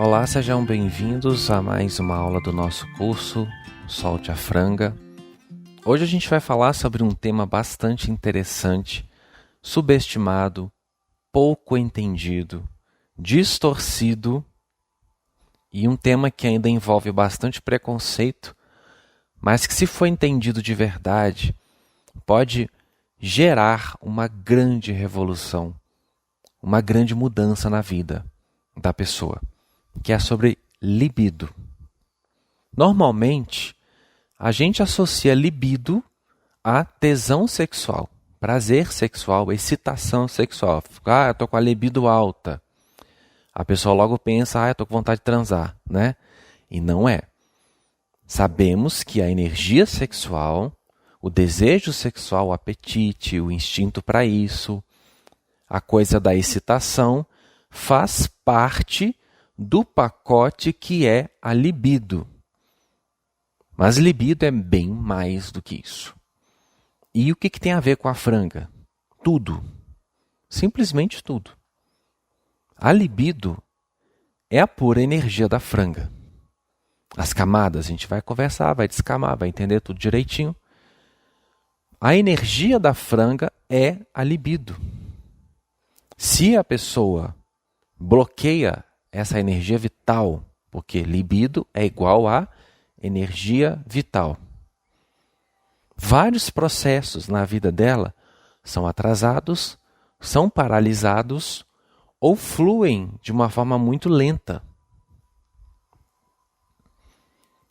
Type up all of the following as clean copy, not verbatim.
Olá, sejam bem-vindos a mais uma aula do nosso curso Solte a Franga. Hoje a gente vai falar sobre um tema bastante interessante, subestimado, pouco entendido, distorcido e um tema que ainda envolve bastante preconceito, mas que, se for entendido de verdade, pode gerar uma grande revolução, uma grande mudança na vida da pessoa, que é sobre libido. Normalmente, a gente associa libido a tesão sexual, prazer sexual, excitação sexual. Eu estou com a libido alta. A pessoa logo pensa, eu estou com vontade de transar, né? E não é. Sabemos que a energia sexual, o desejo sexual, o apetite, o instinto para isso, a coisa da excitação, faz parte do pacote que é a libido. Mas libido é bem mais do que isso. E o que tem a ver com a franga? Tudo. Simplesmente tudo. A libido é a pura energia da franga. As camadas, a gente vai conversar, vai descamar, vai entender tudo direitinho. A energia da franga é a libido. Se a pessoa bloqueia essa energia vital, porque libido é igual a energia vital, vários processos na vida dela são atrasados, são paralisados ou fluem de uma forma muito lenta.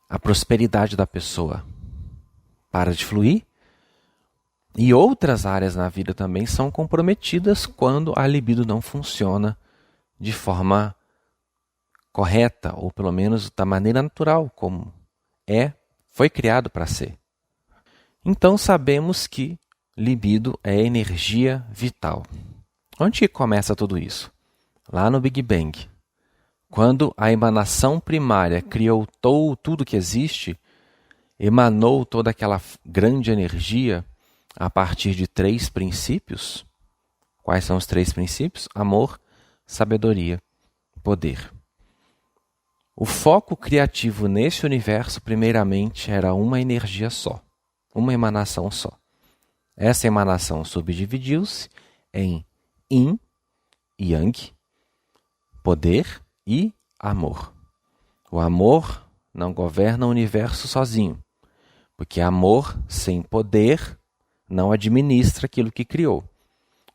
A prosperidade da pessoa para de fluir e outras áreas na vida também são comprometidas quando a libido não funciona de forma correta, ou pelo menos da maneira natural, como foi criado para ser. Então sabemos que libido é energia vital. Onde que começa tudo isso? Lá no Big Bang. Quando a emanação primária criou tudo que existe, emanou toda aquela grande energia a partir de 3 princípios. Quais são os 3 princípios? Amor, sabedoria, poder. O foco criativo nesse universo, primeiramente, era uma energia só, uma emanação só. Essa emanação subdividiu-se em Yin, Yang, poder e amor. O amor não governa o universo sozinho, porque amor sem poder não administra aquilo que criou.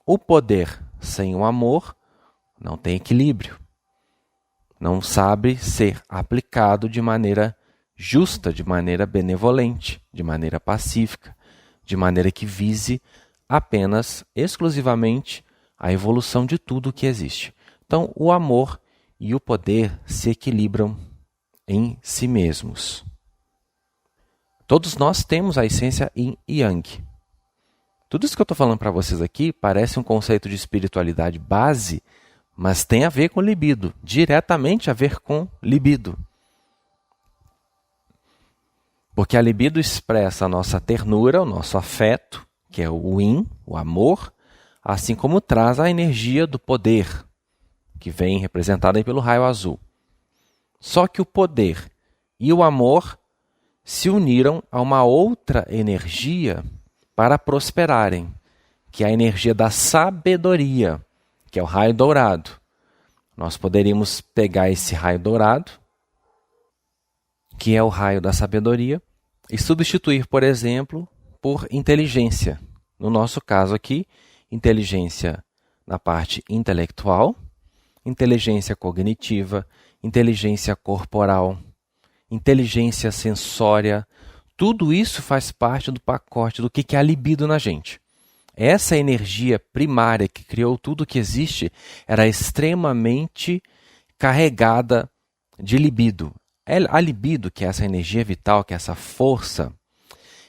O poder sem o amor não tem equilíbrio, não sabe ser aplicado de maneira justa, de maneira benevolente, de maneira pacífica, de maneira que vise apenas, exclusivamente, a evolução de tudo o que existe. Então, o amor e o poder se equilibram em si mesmos. Todos nós temos a essência Yin e Yang. Tudo isso que eu estou falando para vocês aqui parece um conceito de espiritualidade base, mas tem a ver com libido, diretamente a ver com libido. Porque a libido expressa a nossa ternura, o nosso afeto, que é o Yin, o amor, assim como traz a energia do poder, que vem representada aí pelo raio azul. Só que o poder e o amor se uniram a uma outra energia para prosperarem, que é a energia da sabedoria, que é o raio dourado. Nós poderíamos pegar esse raio dourado, que é o raio da sabedoria, e substituir, por exemplo, por inteligência. No nosso caso aqui, inteligência na parte intelectual, inteligência cognitiva, inteligência corporal, inteligência sensória. Tudo isso faz parte do pacote do que é a libido na gente. Essa energia primária que criou tudo o que existe era extremamente carregada de libido. A libido, que é essa energia vital, que é essa força,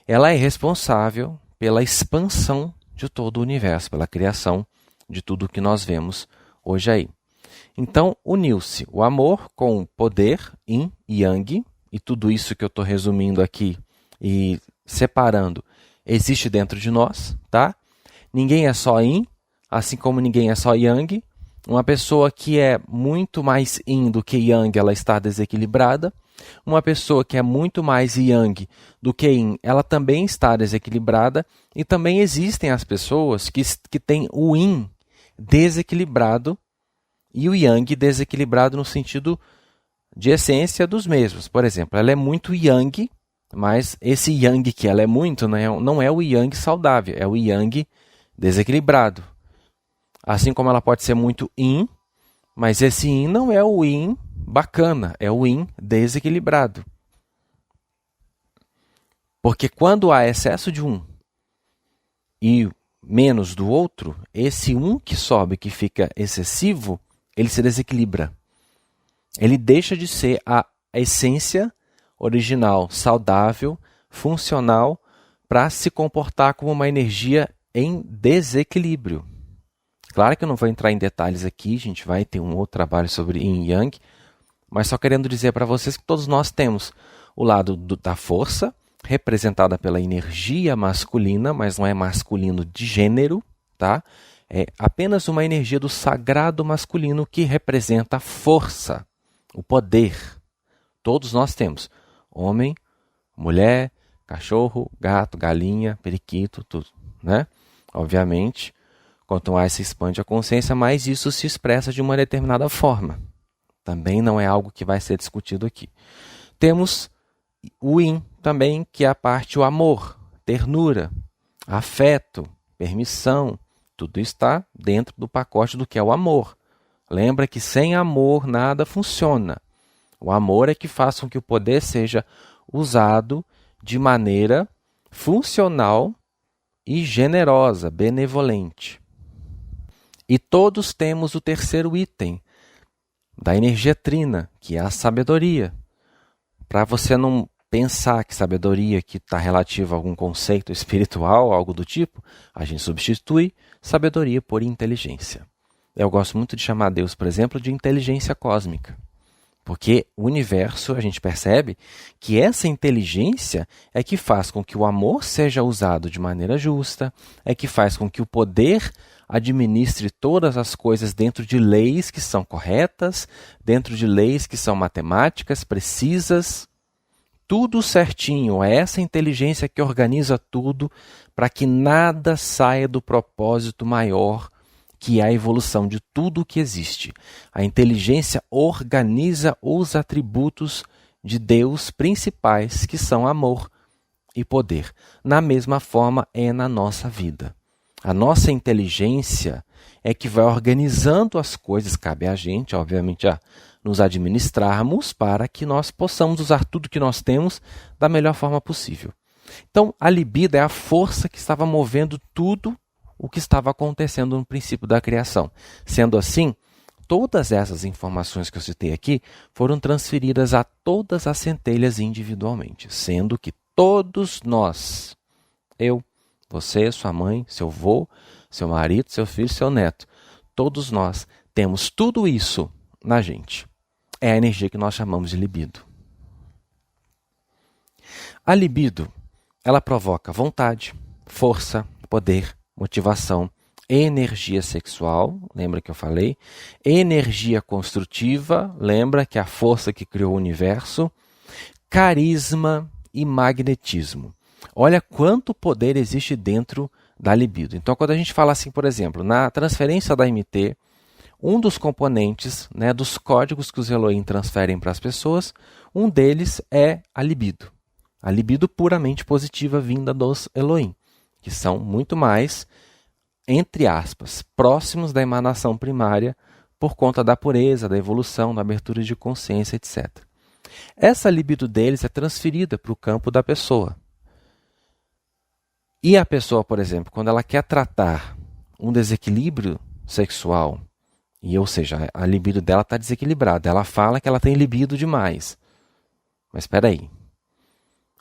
ela é responsável pela expansão de todo o universo, pela criação de tudo o que nós vemos hoje aí. Então, uniu-se o amor com o poder, Yin e Yang, e tudo isso que eu estou resumindo aqui e separando existe dentro de nós, tá? Ninguém é só Yin, assim como ninguém é só Yang, Uma pessoa que é muito mais yin do que yang, ela está desequilibrada. Uma pessoa que é muito mais yang do que yin, ela também está desequilibrada. E também existem as pessoas que têm o yin desequilibrado e o yang desequilibrado no sentido de essência dos mesmos. Por exemplo, ela é muito yang, mas esse yang que ela é muito não é o yang saudável, é o yang desequilibrado. Assim como ela pode ser muito yin, mas esse yin não é o yin bacana, é o yin desequilibrado. Porque quando há excesso de um e menos do outro, esse um que sobe, que fica excessivo, ele se desequilibra. Ele deixa de ser a essência original, saudável, funcional, para se comportar como uma energia em desequilíbrio. Claro que eu não vou entrar em detalhes aqui, a gente vai ter um outro trabalho sobre Yin e Yang, mas só querendo dizer para vocês que todos nós temos o lado da força, representada pela energia masculina, mas não é masculino de gênero, tá? É apenas uma energia do sagrado masculino que representa a força, o poder. Todos nós temos homem, mulher, cachorro, gato, galinha, periquito, tudo, né? Obviamente, quanto mais se expande a consciência, mais isso se expressa de uma determinada forma. Também não é algo que vai ser discutido aqui. Temos o yin também, que é a parte, o amor, ternura, afeto, permissão. Tudo está dentro do pacote do que é o amor. Lembra que sem amor nada funciona. O amor é que faz com que o poder seja usado de maneira funcional e generosa, benevolente. E todos temos o terceiro item da energia trina, que é a sabedoria. Para você não pensar que sabedoria que está relativa a algum conceito espiritual, algo do tipo, a gente substitui sabedoria por inteligência. Eu gosto muito de chamar Deus, por exemplo, de inteligência cósmica. Porque o universo, a gente percebe que essa inteligência é que faz com que o amor seja usado de maneira justa, é que faz com que o poder administre todas as coisas dentro de leis que são corretas, dentro de leis que são matemáticas, precisas, tudo certinho. É essa inteligência que organiza tudo para que nada saia do propósito maior, que é a evolução de tudo o que existe. A inteligência organiza os atributos de Deus principais, que são amor e poder. Na mesma forma é na nossa vida. A nossa inteligência é que vai organizando as coisas, cabe a gente, obviamente, a nos administrarmos para que nós possamos usar tudo que nós temos da melhor forma possível. Então, a libido é a força que estava movendo tudo o que estava acontecendo no princípio da criação. Sendo assim, todas essas informações que eu citei aqui foram transferidas a todas as centelhas individualmente, sendo que todos nós, eu, você, sua mãe, seu avô, seu marido, seu filho, seu neto, todos nós temos tudo isso na gente. É a energia que nós chamamos de libido. A libido, ela provoca vontade, força, poder, motivação, energia sexual, lembra que eu falei? Energia construtiva, lembra que é a força que criou o universo, carisma e magnetismo. Olha quanto poder existe dentro da libido. Então, quando a gente fala assim, por exemplo, na transferência da MT, um dos componentes, né, dos códigos que os Elohim transferem para as pessoas, um deles é a libido. A libido puramente positiva vinda dos Elohim, que são muito mais, entre aspas, próximos da emanação primária por conta da pureza, da evolução, da abertura de consciência, etc. Essa libido deles é transferida para o campo da pessoa. E a pessoa, por exemplo, quando ela quer tratar um desequilíbrio sexual, ou seja, a libido dela está desequilibrada, ela fala que ela tem libido demais. Mas espera aí.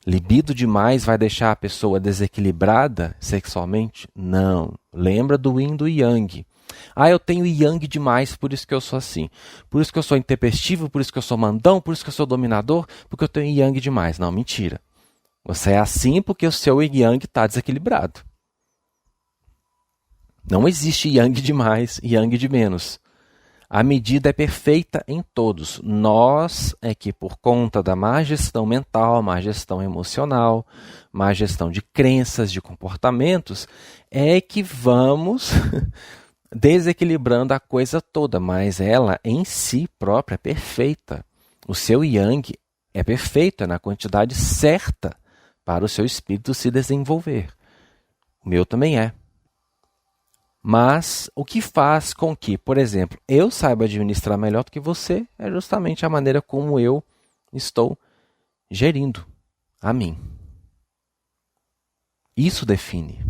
Libido demais vai deixar a pessoa desequilibrada sexualmente? Não. Lembra do yin e do yang. Ah, eu tenho yang demais, por isso que eu sou assim. Por isso que eu sou intempestivo, por isso que eu sou mandão, por isso que eu sou dominador, porque eu tenho yang demais. Não, mentira. Você é assim porque o seu yang está desequilibrado. Não existe yang demais e yang de menos. A medida é perfeita em todos. Nós é que, por conta da má gestão mental, má gestão emocional, má gestão de crenças, de comportamentos, é que vamos desequilibrando a coisa toda, mas ela em si própria é perfeita. O seu yang é perfeito, é na quantidade certa para o seu espírito se desenvolver. O meu também é. Mas o que faz com que, por exemplo, eu saiba administrar melhor do que você é justamente a maneira como eu estou gerindo a mim. Isso define.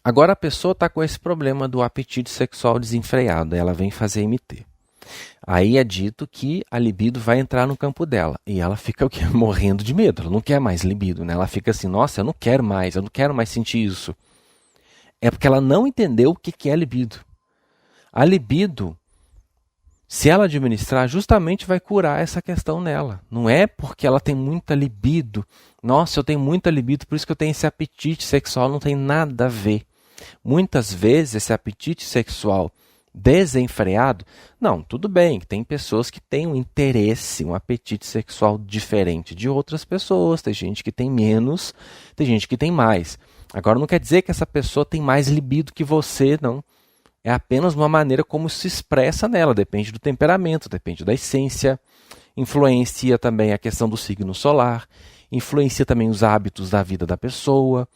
Agora a pessoa está com esse problema do apetite sexual desenfreado, ela vem fazer MT. Aí é dito que a libido vai entrar no campo dela e ela fica o quê? Morrendo de medo, ela não quer mais libido, né? Ela fica assim, nossa, eu não quero mais sentir isso. É porque ela não entendeu o que é libido. A libido, se ela administrar, justamente vai curar essa questão nela. Não é porque ela tem muita libido. Nossa, eu tenho muita libido, por isso que eu tenho esse apetite sexual. Não tem nada a ver. Muitas vezes esse apetite sexual desenfreado, não, tudo bem, tem pessoas que têm um interesse, um apetite sexual diferente de outras pessoas. Tem gente que tem menos, tem gente que tem mais. Agora não quer dizer que essa pessoa tem mais libido que você, não. É apenas uma maneira como se expressa nela, depende do temperamento, depende da essência, influencia também a questão do signo solar, influencia também os hábitos da vida da pessoa,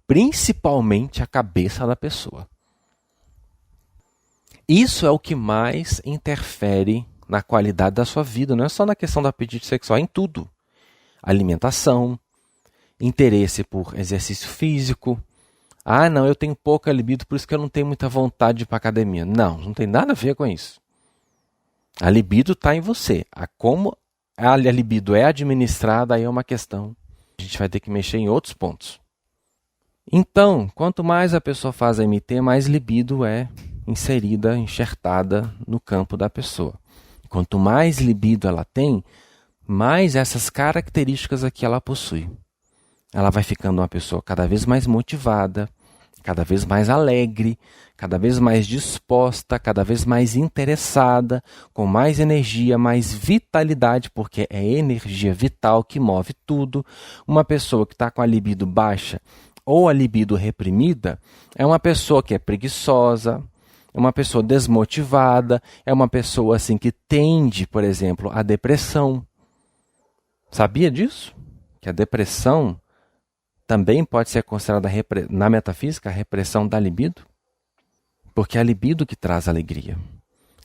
principalmente a cabeça da pessoa. Isso é o que mais interfere na qualidade da sua vida, não é só na questão do apetite sexual, é em tudo. Alimentação, interesse por exercício físico. Ah, não, eu tenho pouca libido, por isso que eu não tenho muita vontade de ir para a academia. Não tem nada a ver com isso. A libido está em você. Como a libido é administrada, aí é uma questão. A gente vai ter que mexer em outros pontos. Então, quanto mais a pessoa faz a MT, mais libido é inserida, enxertada no campo da pessoa. Quanto mais libido ela tem, mais essas características aqui ela possui. Ela vai ficando uma pessoa cada vez mais motivada, cada vez mais alegre, cada vez mais disposta, cada vez mais interessada, com mais energia, mais vitalidade, porque é energia vital que move tudo. Uma pessoa que está com a libido baixa ou a libido reprimida é uma pessoa que é preguiçosa, é uma pessoa desmotivada, é uma pessoa assim que tende, por exemplo, à depressão. Sabia disso? Que a depressão também pode ser considerada, na metafísica, a repressão da libido? Porque é a libido que traz alegria.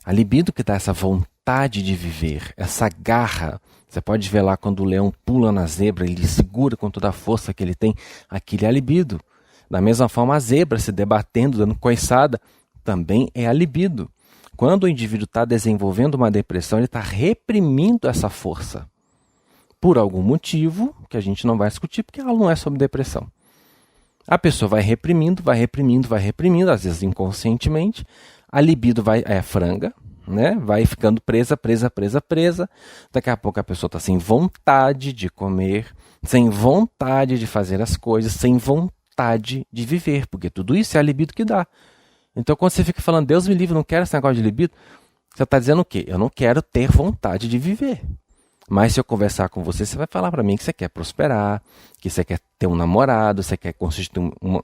A libido que dá essa vontade de viver, essa garra. Você pode ver lá quando o leão pula na zebra, ele segura com toda a força que ele tem. Aquilo é a libido. Da mesma forma, a zebra se debatendo, dando coiçada, também é a libido. Quando o indivíduo está desenvolvendo uma depressão, ele está reprimindo essa força. Por algum motivo, que a gente não vai discutir, porque ela não é sobre depressão. A pessoa vai reprimindo, às vezes inconscientemente, a libido franga, né? Vai ficando presa. Daqui a pouco a pessoa está sem vontade de comer, sem vontade de fazer as coisas, sem vontade de viver, porque tudo isso é a libido que dá. Então quando você fica falando, Deus me livre, não quero esse negócio de libido, você está dizendo o quê? Eu não quero ter vontade de viver. Mas se eu conversar com você, você vai falar para mim que você quer prosperar, que você quer ter um namorado, você quer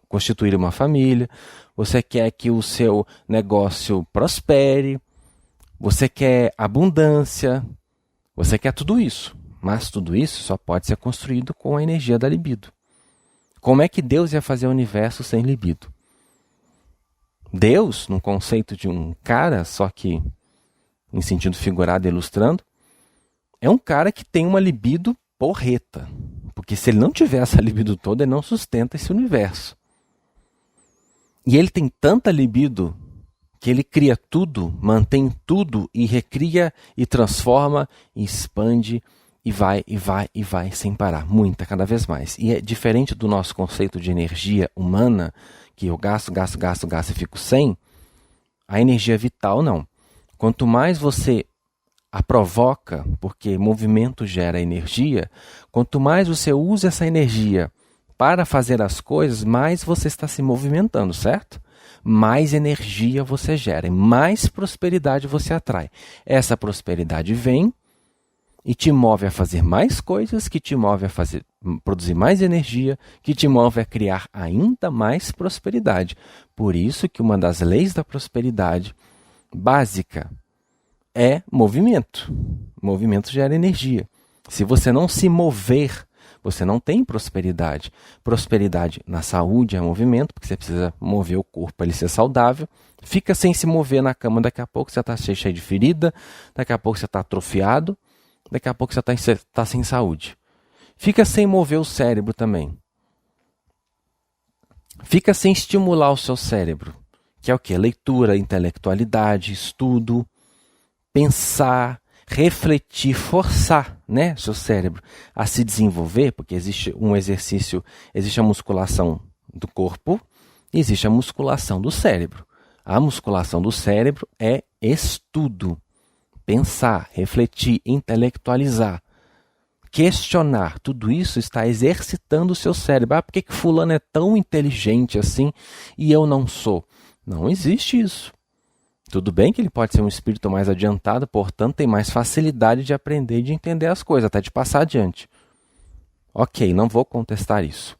constituir uma família, você quer que o seu negócio prospere, você quer abundância, você quer tudo isso. Mas tudo isso só pode ser construído com a energia da libido. Como é que Deus ia fazer o universo sem libido? Deus, no conceito de um cara, só que em sentido figurado, ilustrando, é um cara que tem uma libido porreta. Porque se ele não tiver essa libido toda, ele não sustenta esse universo. E ele tem tanta libido que ele cria tudo, mantém tudo e recria e transforma e expande e vai sem parar. Muita, cada vez mais. E é diferente do nosso conceito de energia humana, que eu gasto e fico sem. A energia vital não. Quanto mais você a provoca, porque movimento gera energia, quanto mais você usa essa energia para fazer as coisas, mais você está se movimentando, certo? mais energia você gera, e mais prosperidade você atrai. Essa prosperidade vem e te move a fazer mais coisas, que te move a produzir mais energia, que te move a criar ainda mais prosperidade. Por isso que uma das leis da prosperidade básica é movimento. Movimento gera energia. Se você não se mover, você não tem prosperidade. Prosperidade na saúde é movimento, porque você precisa mover o corpo para ele ser saudável. Fica sem se mover na cama, daqui a pouco você está cheio de ferida, daqui a pouco você está atrofiado, daqui a pouco você está sem saúde. Fica sem mover o cérebro também. Fica sem estimular o seu cérebro, que é o quê? Leitura, intelectualidade, estudo, pensar, refletir, forçar, né, seu cérebro a se desenvolver, porque existe um exercício, existe a musculação do corpo e existe a musculação do cérebro. A musculação do cérebro é estudo, pensar, refletir, intelectualizar, questionar. Tudo isso está exercitando o seu cérebro. Ah, por que fulano é tão inteligente assim e eu não sou? Não existe isso. Tudo bem que ele pode ser um espírito mais adiantado, portanto tem mais facilidade de aprender e de entender as coisas, até de passar adiante. Ok, não vou contestar isso.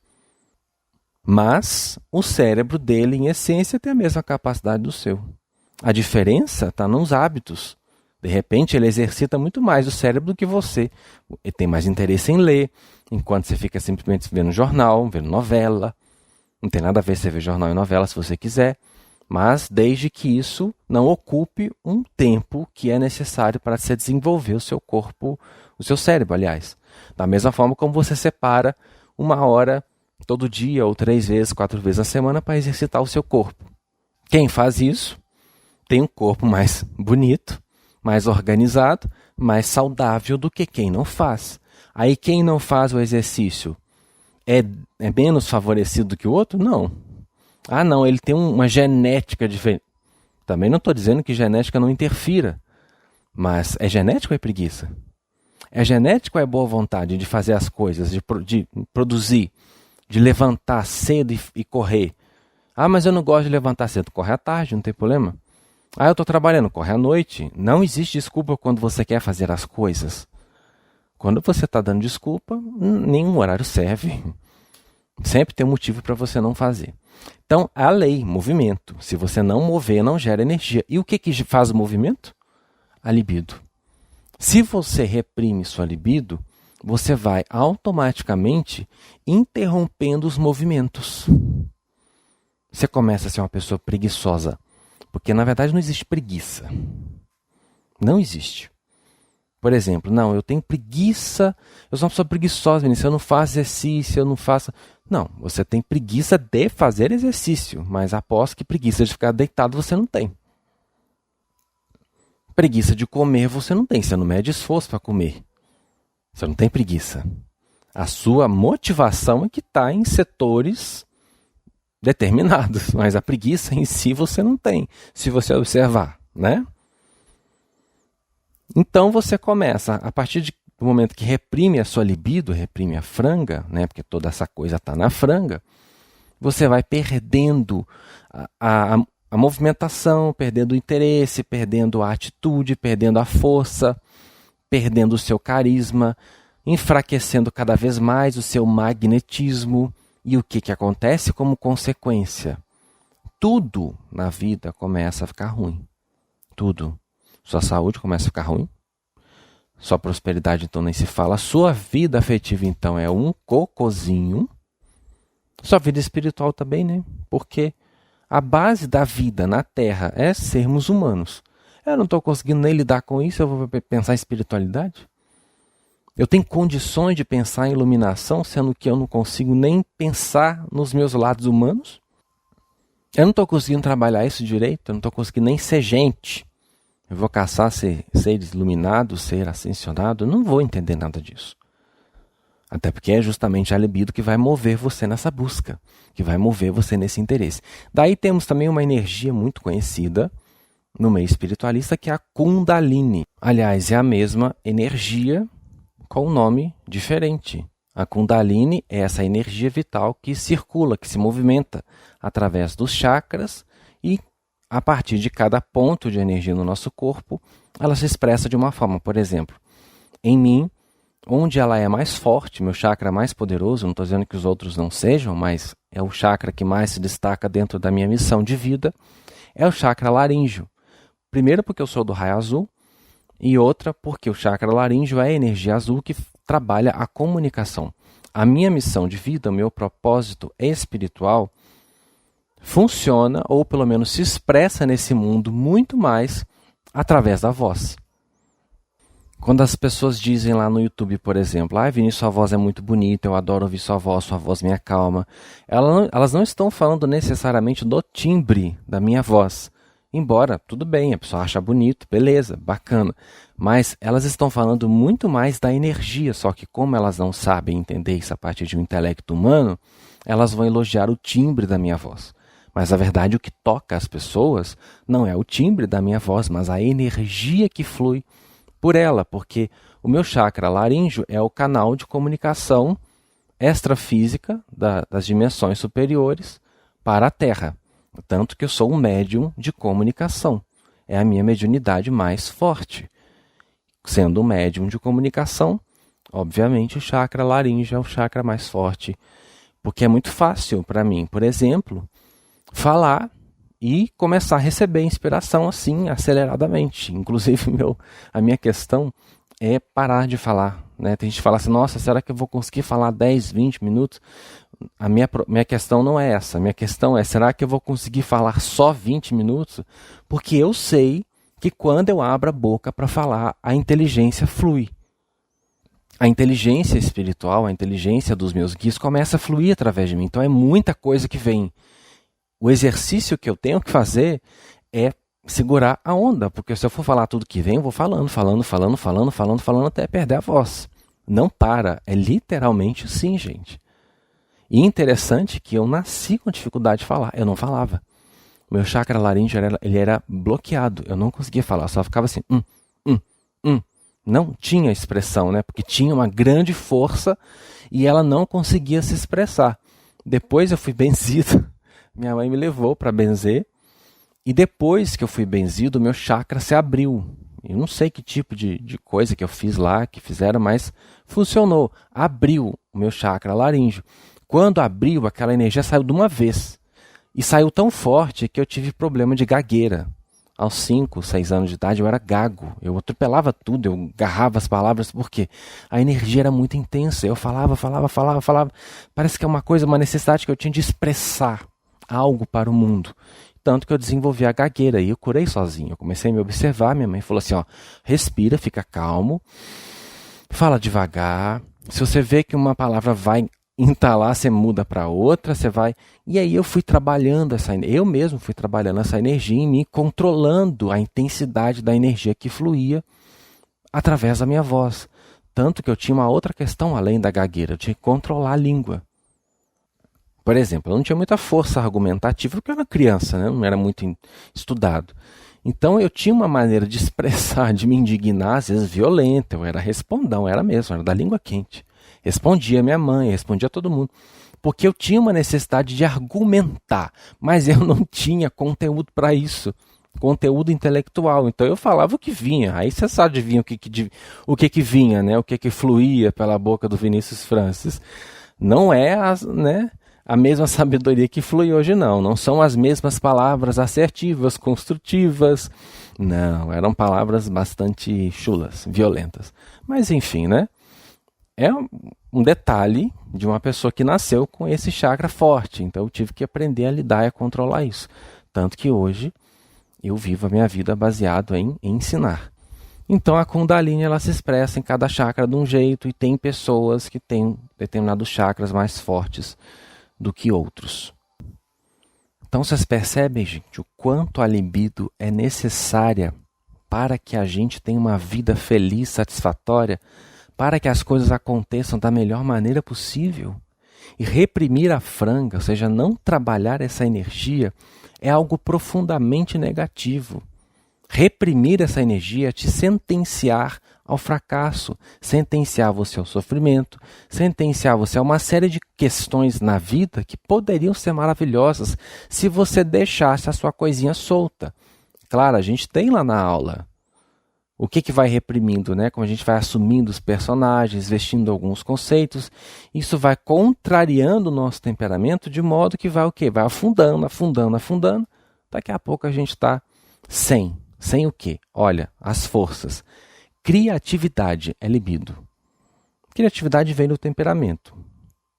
Mas o cérebro dele, em essência, tem a mesma capacidade do seu. A diferença está nos hábitos. De repente, ele exercita muito mais o cérebro do que você. Ele tem mais interesse em ler, enquanto você fica simplesmente vendo jornal, vendo novela. Não tem nada a ver você ver jornal e novela se você quiser, mas desde que isso não ocupe um tempo que é necessário para você desenvolver o seu corpo, o seu cérebro, aliás. Da mesma forma como você separa 1 hora todo dia, ou 3 vezes, 4 vezes na semana para exercitar o seu corpo. Quem faz isso tem um corpo mais bonito, mais organizado, mais saudável do que quem não faz. Aí quem não faz o exercício é menos favorecido do que o outro? Não. Ah, não, ele tem uma genética diferente. Também não estou dizendo que genética não interfira, mas é genético ou é preguiça? É genético ou é boa vontade de fazer as coisas, de produzir, de levantar cedo e correr? Ah, mas eu não gosto de levantar cedo. Corre à tarde, não tem problema. Ah, eu estou trabalhando, corre à noite. Não existe desculpa quando você quer fazer as coisas. Quando você está dando desculpa, nenhum horário serve. Sempre tem um motivo para você não fazer. Então, a lei, movimento. Se você não mover, não gera energia. E o que faz o movimento? A libido. Se você reprime sua libido, você vai automaticamente interrompendo os movimentos. Você começa a ser uma pessoa preguiçosa. Porque, na verdade, não existe preguiça. Não existe. Por exemplo, não, eu tenho preguiça, eu sou uma pessoa preguiçosa, Vinícius, eu não faço exercício, eu não faço... Não, você tem preguiça de fazer exercício, mas aposto que preguiça de ficar deitado você não tem. Preguiça de comer você não tem, você não mede esforço para comer. Você não tem preguiça. A sua motivação é que está em setores determinados, mas a preguiça em si você não tem, se você observar, né? Então você começa, a partir do momento que reprime a sua libido, reprime a franga, né? Porque toda essa coisa está na franga, você vai perdendo a movimentação, perdendo o interesse, perdendo a atitude, perdendo a força, perdendo o seu carisma, enfraquecendo cada vez mais o seu magnetismo. E o que acontece como consequência? Tudo na vida começa a ficar ruim. Tudo. Sua saúde começa a ficar ruim. Sua prosperidade, então, nem se fala. Sua vida afetiva, então, é um cocôzinho. Sua vida espiritual também, né? Porque a base da vida na Terra é sermos humanos. Eu não estou conseguindo nem lidar com isso, eu vou pensar em espiritualidade? Eu tenho condições de pensar em iluminação, sendo que eu não consigo nem pensar nos meus lados humanos? Eu não estou conseguindo trabalhar isso direito, eu não estou conseguindo nem ser gente. Eu vou caçar ser iluminado, ser ascensionado, eu não vou entender nada disso. Até porque é justamente a libido que vai mover você nessa busca, que vai mover você nesse interesse. Daí temos também uma energia muito conhecida no meio espiritualista, que é a Kundalini. Aliás, é a mesma energia com um nome diferente. A Kundalini é essa energia vital que circula, que se movimenta através dos chakras, a partir de cada ponto de energia no nosso corpo, ela se expressa de uma forma. Por exemplo, em mim, onde ela é mais forte, meu chakra mais poderoso, não estou dizendo que os outros não sejam, mas é o chakra que mais se destaca dentro da minha missão de vida, é o chakra laríngeo. Primeiro porque eu sou do raio azul, e outra porque o chakra laríngeo é a energia azul que trabalha a comunicação. A minha missão de vida, o meu propósito espiritual, funciona, ou pelo menos se expressa nesse mundo muito mais através da voz. Quando as pessoas dizem lá no YouTube, por exemplo, Vinícius, sua voz é muito bonita, eu adoro ouvir sua voz me acalma. Elas não estão falando necessariamente do timbre da minha voz. Embora, tudo bem, a pessoa acha bonito, beleza, bacana. Mas elas estão falando muito mais da energia, só que como elas não sabem entender isso a partir de um intelecto humano, elas vão elogiar o timbre da minha voz. Mas, na verdade, o que toca as pessoas não é o timbre da minha voz, mas a energia que flui por ela, porque o meu chakra laríngeo é o canal de comunicação extrafísica das dimensões superiores para a Terra. Tanto que eu sou um médium de comunicação. É a minha mediunidade mais forte. Sendo um médium de comunicação, obviamente o chakra laríngeo é o chakra mais forte. Porque é muito fácil para mim, por exemplo, falar e começar a receber inspiração assim, aceleradamente. Inclusive, a minha questão é parar de falar. Né? Tem gente que fala assim, nossa, será que eu vou conseguir falar 10, 20 minutos? A minha questão não é essa. A minha questão é, será que eu vou conseguir falar só 20 minutos? Porque eu sei que quando eu abro a boca para falar, a inteligência flui. A inteligência espiritual, a inteligência dos meus guias começa a fluir através de mim. Então é muita coisa que vem. O exercício que eu tenho que fazer é segurar a onda, porque se eu for falar tudo que vem, eu vou falando até perder a voz. Não para, é literalmente assim, gente. E interessante que eu nasci com dificuldade de falar, eu não falava. Meu chakra laríngeo ele era bloqueado, eu não conseguia falar, só ficava assim, Não tinha expressão, né? Porque tinha uma grande força e ela não conseguia se expressar. Depois eu fui benzido, minha mãe me levou para benzer, e depois que eu fui benzido, meu chakra se abriu. Eu não sei que tipo de coisa que eu fiz lá, que fizeram, mas funcionou. Abriu o meu chakra laríngeo. Quando abriu, aquela energia saiu de uma vez. E saiu tão forte que eu tive problema de gagueira. Aos 5, 6 anos de idade eu era gago. Eu atropelava tudo, eu agarrava as palavras, porque a energia era muito intensa. Eu falava. Parece que é uma necessidade que eu tinha de expressar algo para o mundo. Tanto que eu desenvolvi a gagueira e eu curei sozinho. Eu comecei a me observar, minha mãe falou assim, respira, fica calmo, fala devagar. Se você vê que uma palavra vai entalar, você muda para outra, você vai... E aí eu fui trabalhando eu mesmo fui trabalhando essa energia em mim, controlando a intensidade da energia que fluía através da minha voz. Tanto que eu tinha uma outra questão além da gagueira, eu tinha que controlar a língua. Por exemplo, eu não tinha muita força argumentativa porque eu era criança, né? Não era muito estudado. Então eu tinha uma maneira de expressar, de me indignar, às vezes violenta, eu era respondão, era da língua quente. Respondia a minha mãe, respondia a todo mundo. Porque eu tinha uma necessidade de argumentar, mas eu não tinha conteúdo para isso. Conteúdo intelectual. Então eu falava o que vinha. Aí você sabe adivinha o que vinha, né? O que fluía pela boca do Vinícius Francis. Não é a mesma sabedoria que flui hoje, não. Não são as mesmas palavras assertivas, construtivas. Não, eram palavras bastante chulas, violentas. Mas enfim, né? É um detalhe de uma pessoa que nasceu com esse chakra forte. Então eu tive que aprender a lidar e a controlar isso. Tanto que hoje eu vivo a minha vida baseado em ensinar. Então a Kundalini ela se expressa em cada chakra de um jeito e tem pessoas que têm determinados chakras mais fortes do que outros. Então vocês percebem, gente, o quanto a libido é necessária para que a gente tenha uma vida feliz, satisfatória, para que as coisas aconteçam da melhor maneira possível. E reprimir a franga, ou seja, não trabalhar essa energia, é algo profundamente negativo. Reprimir essa energia é te sentenciar ao fracasso, sentenciar você ao sofrimento, sentenciar você a uma série de questões na vida que poderiam ser maravilhosas se você deixasse a sua coisinha solta. Claro, a gente tem lá na aula o que vai reprimindo, né? Como a gente vai assumindo os personagens, vestindo alguns conceitos, isso vai contrariando o nosso temperamento de modo que vai o quê? Vai afundando, afundando, afundando. Daqui a pouco a gente está sem. Sem o quê? Olha, as forças. Criatividade é libido. Criatividade vem do temperamento.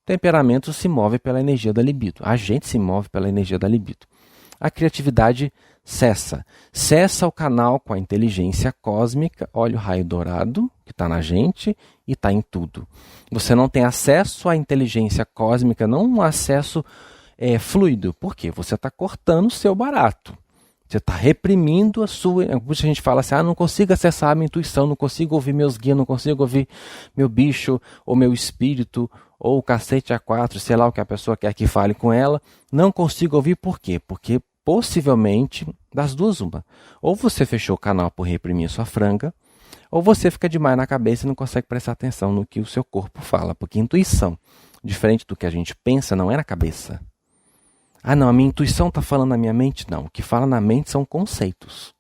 Temperamento se move pela energia da libido. A gente se move pela energia da libido. A criatividade cessa. Cessa o canal com a inteligência cósmica. Olha o raio dourado que está na gente e está em tudo. Você não tem acesso à inteligência cósmica, não um acesso fluido. Por quê? Você está cortando o seu barato. Você está reprimindo a sua... Muita gente fala assim, não consigo acessar a minha intuição, não consigo ouvir meus guias, não consigo ouvir meu bicho, ou meu espírito, ou o cacete A4, sei lá o que a pessoa quer que fale com ela. Não consigo ouvir por quê? Porque possivelmente, das duas uma. Ou você fechou o canal por reprimir a sua franga, ou você fica demais na cabeça e não consegue prestar atenção no que o seu corpo fala. Porque intuição, diferente do que a gente pensa, não é na cabeça. Ah, não, a minha intuição está falando na minha mente? Não, o que fala na mente são conceitos.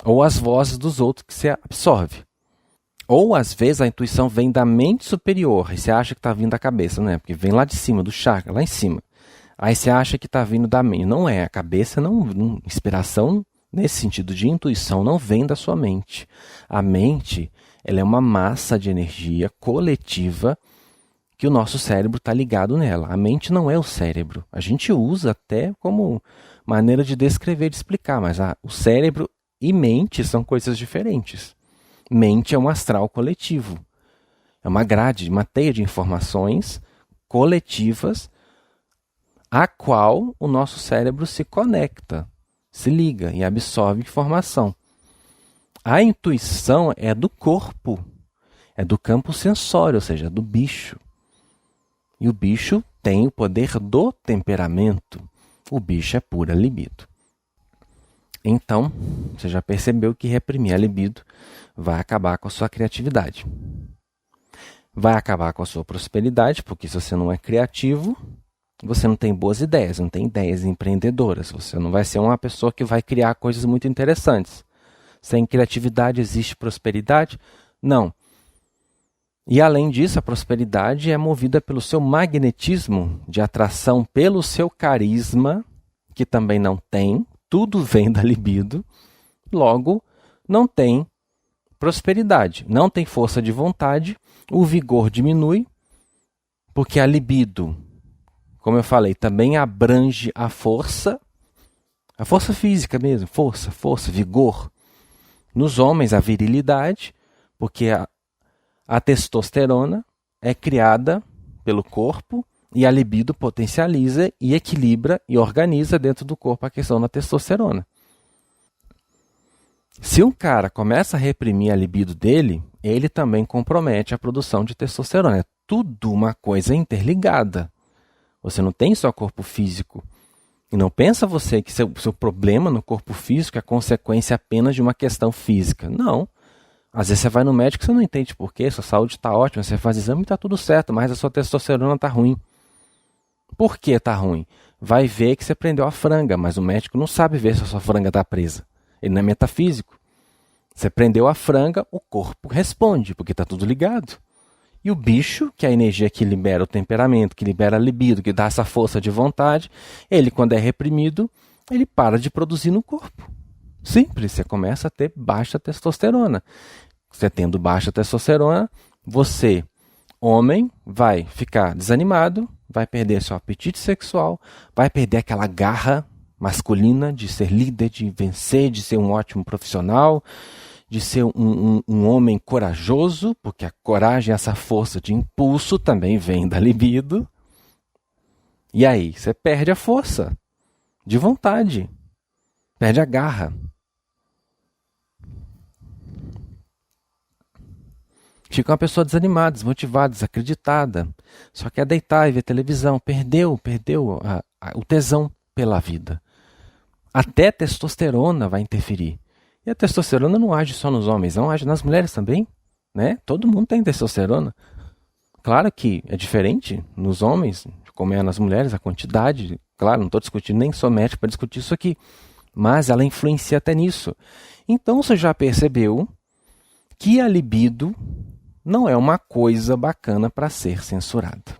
Ou as vozes dos outros que você absorve. Ou, às vezes, a intuição vem da mente superior, e você acha que está vindo da cabeça, não é? Porque vem lá de cima, do chakra, lá em cima. Aí você acha que está vindo da mente. Não é, a cabeça não... Inspiração, nesse sentido de intuição, não vem da sua mente. A mente, ela é uma massa de energia coletiva que o nosso cérebro está ligado nela. A mente não é o cérebro. A gente usa até como maneira de descrever, de explicar, mas o cérebro e mente são coisas diferentes. Mente é um astral coletivo. É uma grade, uma teia de informações coletivas a qual o nosso cérebro se conecta, se liga e absorve informação. A intuição é do corpo, é do campo sensório, ou seja, do bicho. E o bicho tem o poder do temperamento. O bicho é pura libido. Então, você já percebeu que reprimir a libido vai acabar com a sua criatividade. Vai acabar com a sua prosperidade, porque se você não é criativo, você não tem boas ideias, não tem ideias empreendedoras. Você não vai ser uma pessoa que vai criar coisas muito interessantes. Sem criatividade existe prosperidade? Não. E além disso, a prosperidade é movida pelo seu magnetismo de atração, pelo seu carisma, que também não tem, tudo vem da libido, logo não tem prosperidade, não tem força de vontade, o vigor diminui, porque a libido, como eu falei, também abrange a força física mesmo, força, vigor. Nos homens, a virilidade, porque a testosterona é criada pelo corpo e a libido potencializa e equilibra e organiza dentro do corpo a questão da testosterona. Se um cara começa a reprimir a libido dele, ele também compromete a produção de testosterona. É tudo uma coisa interligada. Você não tem só corpo físico. E não pensa você que seu problema no corpo físico é consequência apenas de uma questão física. Não. Às vezes você vai no médico e você não entende por quê, sua saúde está ótima, você faz exame e está tudo certo, mas a sua testosterona está ruim. Por que está ruim? Vai ver que você prendeu a franga, mas o médico não sabe ver se a sua franga está presa. Ele não é metafísico. Você prendeu a franga, o corpo responde, porque está tudo ligado. E o bicho, que é a energia que libera o temperamento, que libera a libido, que dá essa força de vontade, ele, quando é reprimido, ele para de produzir no corpo. Simples, você começa a ter baixa testosterona. Você tendo baixa testosterona, você, homem, vai ficar desanimado, vai perder seu apetite sexual, vai perder aquela garra masculina de ser líder, de vencer, de ser um ótimo profissional, de ser um homem corajoso, porque a coragem, essa força de impulso também vem da libido. E aí, você perde a força de vontade, perde a garra. Fica uma pessoa desanimada, desmotivada, desacreditada. Só quer deitar e ver televisão. Perdeu o tesão pela vida. Até testosterona vai interferir. E a testosterona não age só nos homens, não age nas mulheres também, né? Todo mundo tem testosterona. Claro que é diferente nos homens, como é nas mulheres, a quantidade. Claro, não estou discutindo, nem sou médico para discutir isso aqui. Mas ela influencia até nisso. Então você já percebeu que a libido não é uma coisa bacana para ser censurada.